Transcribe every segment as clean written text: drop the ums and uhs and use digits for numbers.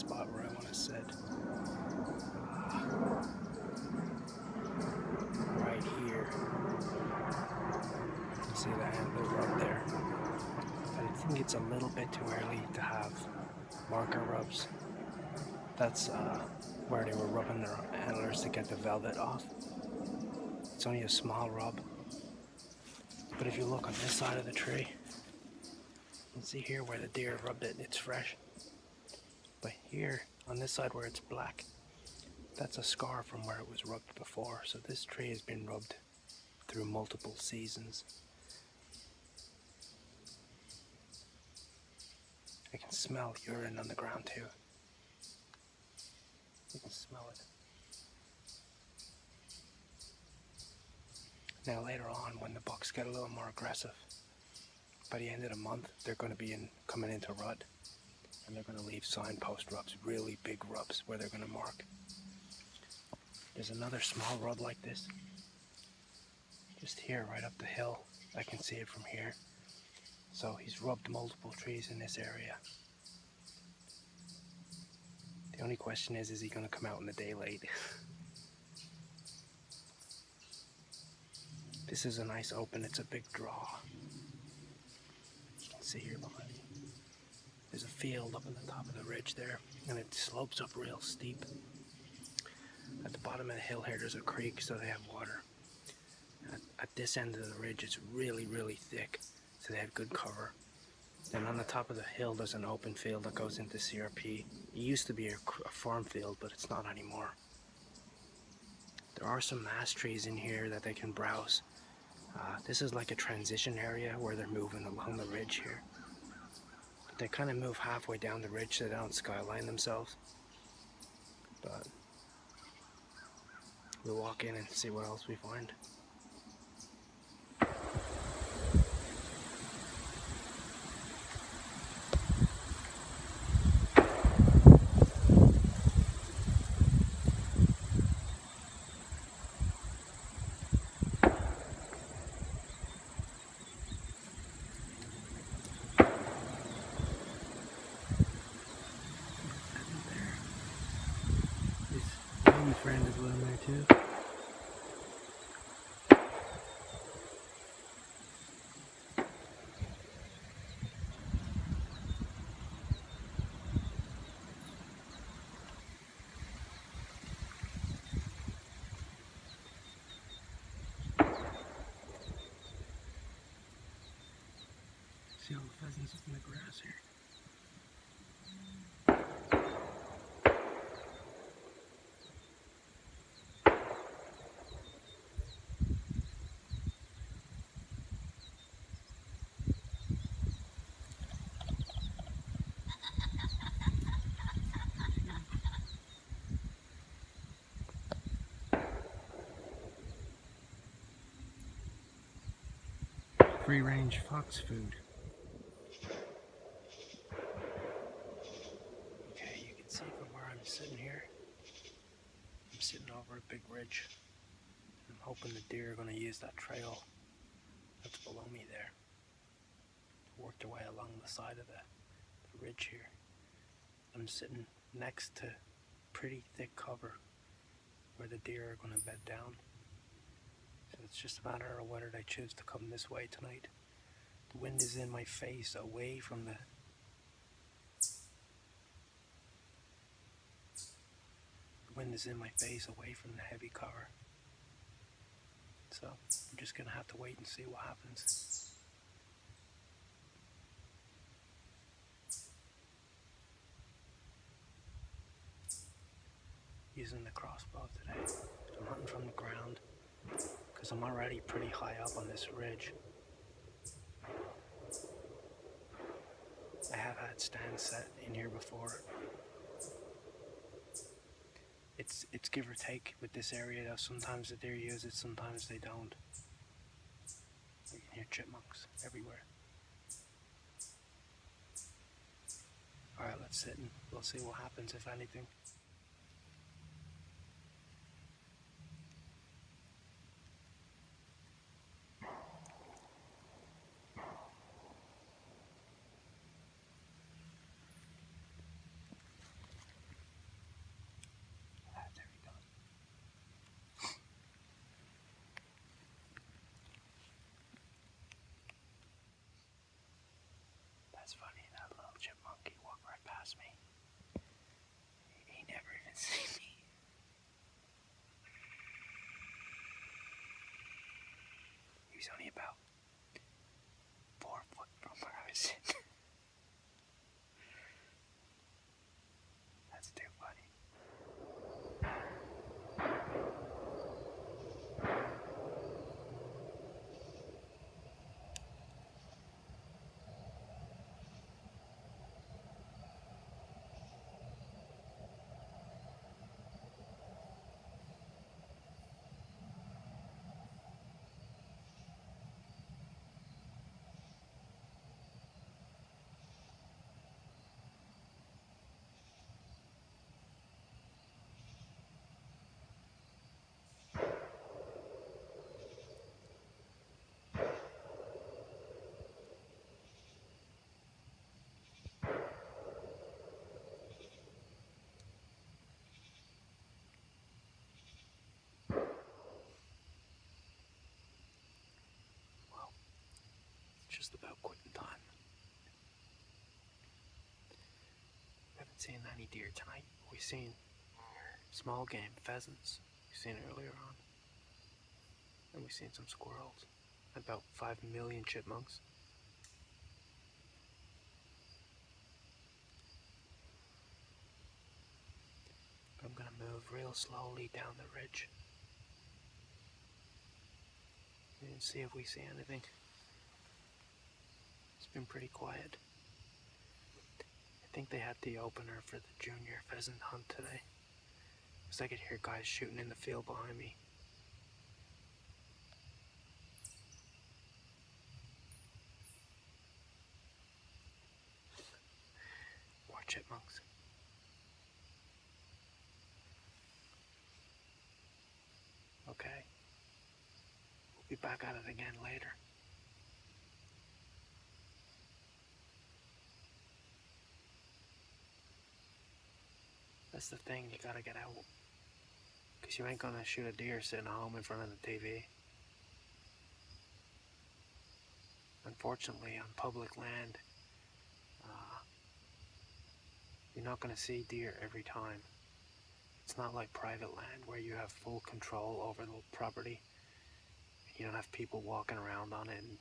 spot where I want to sit. Right here. You see the antler rub there. But I think it's a little bit too early to have marker rubs. That's where they were rubbing their antlers to get the velvet off. It's only a small rub. But if you look on this side of the tree, you can see here where the deer rubbed it, it's fresh. But here, on this side where it's black, that's a scar from where it was rubbed before. So this tree has been rubbed through multiple seasons. I can smell urine on the ground too. You can smell it. Now later on, when the bucks get a little more aggressive, by the end of the month, they're going to be coming into rut, and they're going to leave signpost rubs, really big rubs, where they're going to mark. There's another small rub like this, just here, right up the hill. I can see it from here. So he's rubbed multiple trees in this area. The only question is he going to come out in the daylight? This is a nice open, it's a big draw. You can see here behind me. There's a field up on the top of the ridge there, and it slopes up real steep. At the bottom of the hill here, there's a creek, so they have water. At this end of the ridge, it's really, really thick, so they have good cover. Then on the top of the hill, there's an open field that goes into CRP. It used to be a farm field, but it's not anymore. There are some mass trees in here that they can browse. This is like a transition area where they're moving along the ridge here. But they kind of move halfway down the ridge so they don't skyline themselves. But we'll walk in and see what else we find. My friend is living there too. See all the pheasants up in the grass here. Free-range fox food. Okay, you can see from where I'm sitting here. I'm sitting over a big ridge. I'm hoping the deer are going to use that trail that's below me there to work their way along the side of the ridge here. I'm sitting next to pretty thick cover where the deer are going to bed down. So it's just a matter of whether they choose to come this way tonight. The wind is in my face, away from the heavy cover. So I'm just gonna have to wait and see what happens. Using the crossbow today. I'm hunting from the ground because I'm already pretty high up on this ridge. I have had stands set in here before. It's give or take with this area though. Sometimes the deer use it, sometimes they don't. You can hear chipmunks everywhere. Alright, let's sit and we'll see what happens, if anything. didn't see me. He was only about 4 foot from where I was sitting. That's too funny. Just about quitting time. Haven't seen any deer tonight. We've seen small game pheasants. We've seen it earlier on. And we've seen some squirrels. About 5 million chipmunks. But I'm gonna move real slowly down the ridge and see if we see anything. It's been pretty quiet. I think they had the opener for the junior pheasant hunt today, because I could hear guys shooting in the field behind me. More chipmunks. Okay. We'll be back at it again later. That's the thing, you gotta get out. Because you ain't gonna shoot a deer sitting at home in front of the TV. Unfortunately, on public land, you're not gonna see deer every time. It's not like private land where you have full control over the property. You don't have people walking around on it and,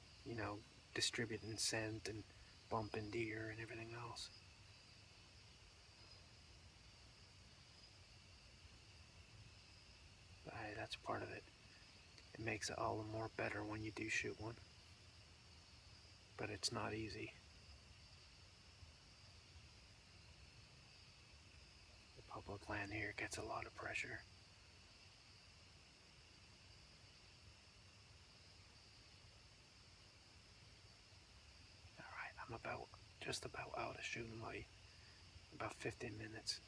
distributing scent and bumping deer and everything else. But hey, that's part of it. It makes it all the more better when you do shoot one. But it's not easy. The public land here gets a lot of pressure. Alright, I'm just about out of shooting light. About 15 minutes.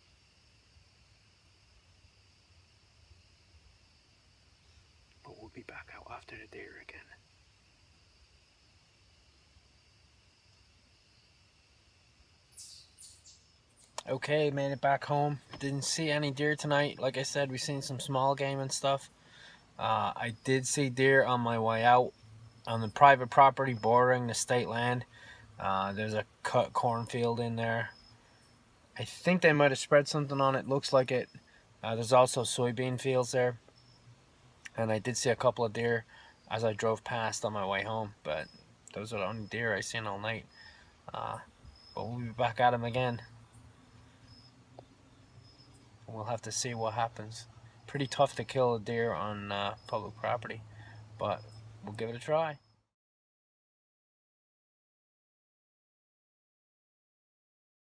But we'll be back out after the deer again. Okay, made it back home. Didn't see any deer tonight. Like I said, we've seen some small game and stuff. I did see deer on my way out on the private property bordering the state land. There's a cut cornfield in there. I think they might have spread something on it. Looks like it. There's also soybean fields there. And I did see a couple of deer as I drove past on my way home. But those are the only deer I've seen all night. But we'll be back at them again. We'll have to see what happens. Pretty tough to kill a deer on public property. But we'll give it a try.